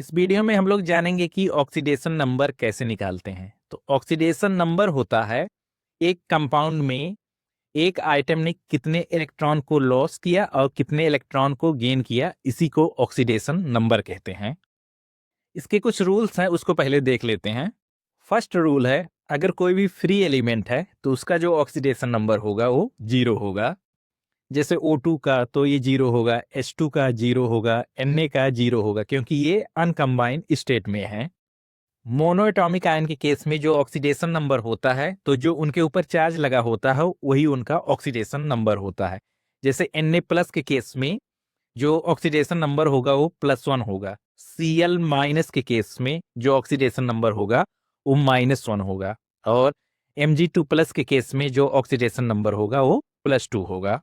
इस वीडियो में हम लोग जानेंगे कि ऑक्सीडेशन नंबर कैसे निकालते हैं। तो ऑक्सीडेशन नंबर होता है एक कंपाउंड में एक आइटम ने कितने इलेक्ट्रॉन को लॉस किया और कितने इलेक्ट्रॉन को गेन किया, इसी को ऑक्सीडेशन नंबर कहते हैं। इसके कुछ रूल्स हैं, उसको पहले देख लेते हैं। फर्स्ट रूल है, अगर कोई भी फ्री एलिमेंट है तो उसका जो ऑक्सीडेशन नंबर होगा वो 0 होगा। जैसे O2 का तो ये 0 होगा, H2 का 0 होगा, Na का 0 होगा, क्योंकि ये अनकम्बाइंड स्टेट में है। मोनोएटॉमिक आयन के केस में जो ऑक्सीडेशन नंबर होता है, तो जो उनके ऊपर चार्ज लगा होता है वही उनका ऑक्सीडेशन नंबर होता है। जैसे Na प्लस के केस में जो ऑक्सीडेशन नंबर होगा वो +1 होगा। Cl माइनस के केस में जो ऑक्सीडेशन नंबर होगा वो -1 होगा। और Mg2 प्लस के केस में जो ऑक्सीडेशन नंबर होगा वो +2 होगा।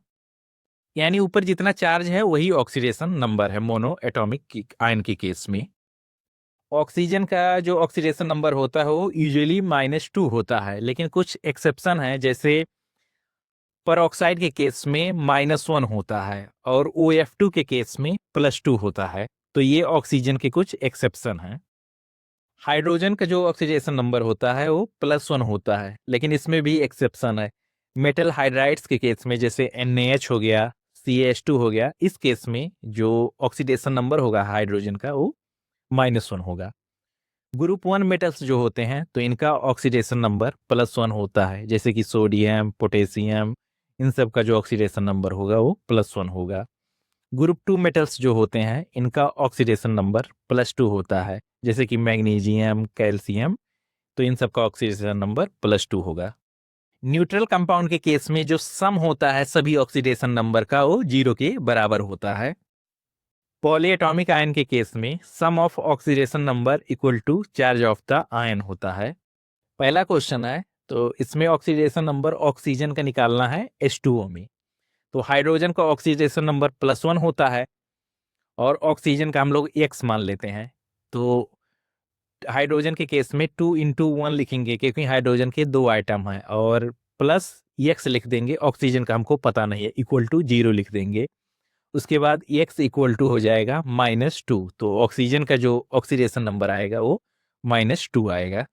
यानी ऊपर जितना चार्ज है वही ऑक्सीडेशन नंबर है मोनो एटॉमिक आयन के केस में। ऑक्सीजन का जो ऑक्सीडेशन नंबर होता है वो यूजुअली -2 होता है, लेकिन कुछ एक्सेप्शन है, जैसे परऑक्साइड के केस में -1 होता है और OF2 के केस में +2 होता है। तो ये ऑक्सीजन के कुछ एक्सेप्शन हैं। हाइड्रोजन का जो ऑक्सीडेशन नंबर होता है वो +1 होता है, लेकिन इसमें भी एक्सेप्शन है। मेटल हाइड्राइड्स के केस में जैसे NaH हो गया, CH2 हो गया, इस केस में जो ऑक्सीडेशन नंबर होगा हाइड्रोजन का वो -1 होगा। ग्रुप 1 मेटल्स जो होते हैं तो इनका ऑक्सीडेशन नंबर +1 होता है, जैसे कि सोडियम, पोटेशियम, इन सब का जो ऑक्सीडेशन नंबर होगा वो +1 होगा। ग्रुप 2 मेटल्स जो होते हैं इनका ऑक्सीडेशन नंबर +2 होता है, जैसे कि मैग्नीशियम, कैल्शियम, तो इन सब का ऑक्सीडेशन नंबर +2 होगा। न्यूट्रल कंपाउंड के केस में जो सम होता है सभी ऑक्सीडेशन नंबर का वो 0 के बराबर होता है। पॉलीएटॉमिक आयन के केस में sum of oxidation number equal to charge of the ion होता है। पहला क्वेश्चन है, तो इसमें ऑक्सीडेशन नंबर ऑक्सीजन का निकालना है H2O में। तो हाइड्रोजन का ऑक्सीडेशन नंबर +1 होता है और ऑक्सीजन का हम लोग X मान लेते हैं। तो हाइड्रोजन के केस में 2 × 1 लिखेंगे, क्योंकि हाइड्रोजन के 2 आइटम हैं, और प्लस X लिख देंगे। ऑक्सीजन का हमको पता नहीं है, इक्वल टू 0 लिख देंगे। उसके बाद X इक्वल टू हो जाएगा -2, तो ऑक्सीजन का जो ऑक्सीडेशन नंबर आएगा वो -2 आएगा।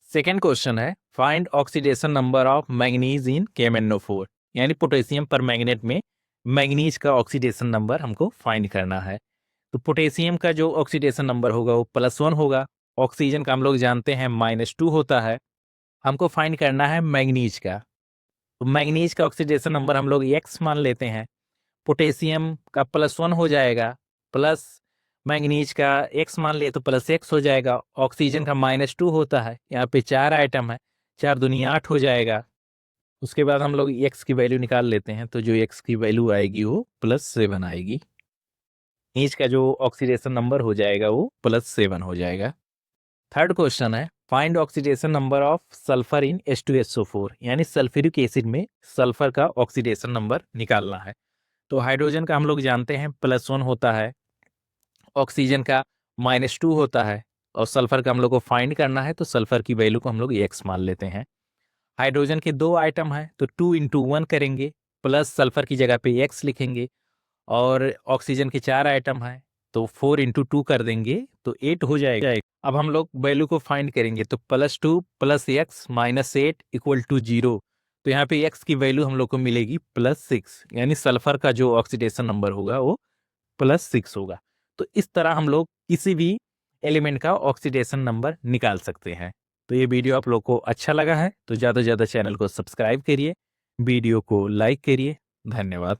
सेकेंड क्वेश्चन है, find oxidation number of manganese in KMnO4, यानी पोटेशियम पर मैग्नेट में मैग्नीज का ऑक्सीडेशन नंबर हमको फाइंड करना है। तो पोटेशियम का जो ऑक्सीडेशन नंबर होगा वो +1 होगा। ऑक्सीजन का हम लोग जानते हैं -2 होता है। हमको फाइंड करना है मैग्नीज का। तो मैग्नीज का ऑक्सीडेशन नंबर हम लोग X मान लेते हैं। पोटेशियम का +1 हो जाएगा, प्लस मैग्नीज का X मान लिए तो +X हो जाएगा। ऑक्सीजन का -2 होता है, यहाँ पे 4 आइटम है, 4 दूनी 8 हो जाएगा। उसके बाद हम लोग X की वैल्यू निकाल लेते हैं, तो जो X की वैल्यू आएगी वो +7 आएगी। मैग्नीज का जो ऑक्सीडेशन नंबर हो जाएगा वो +7 हो जाएगा। थर्ड क्वेश्चन है, find oxidation number of sulphur in H2SO4, यानी सल्फ्यूरिक एसिड में सल्फर का ऑक्सीडेशन नंबर निकालना है। तो हाइड्रोजन का हम लोग जानते हैं +1 होता है, ऑक्सीजन का -2 होता है, और सल्फर का हम लोग को फाइंड करना है, तो सल्फर की वैल्यू को हम लोग X मान लेते हैं। हाइड्रोजन के 2 आइटम हैं तो 2 × 1 करेंगे, प्लस सल्फर की जगह पे X लिखेंगे। और ऑक्सीजन के 4 आइटम हैं तो 4 × 2 कर देंगे तो 8 हो जाएगा। अब हम लोग वैल्यू को फाइंड करेंगे, तो +2 + X -8 = 0। तो यहाँ पे X की वैल्यू हम लोग को मिलेगी +6, यानी सल्फर का जो ऑक्सीडेशन नंबर होगा वो +6 होगा। तो इस तरह हम लोग किसी भी एलिमेंट का ऑक्सीडेशन नंबर निकाल सकते हैं। तो ये वीडियो आप लोग को अच्छा लगा है तो ज़्यादा से ज़्यादा चैनल को सब्सक्राइब करिए, वीडियो को लाइक करिए। धन्यवाद।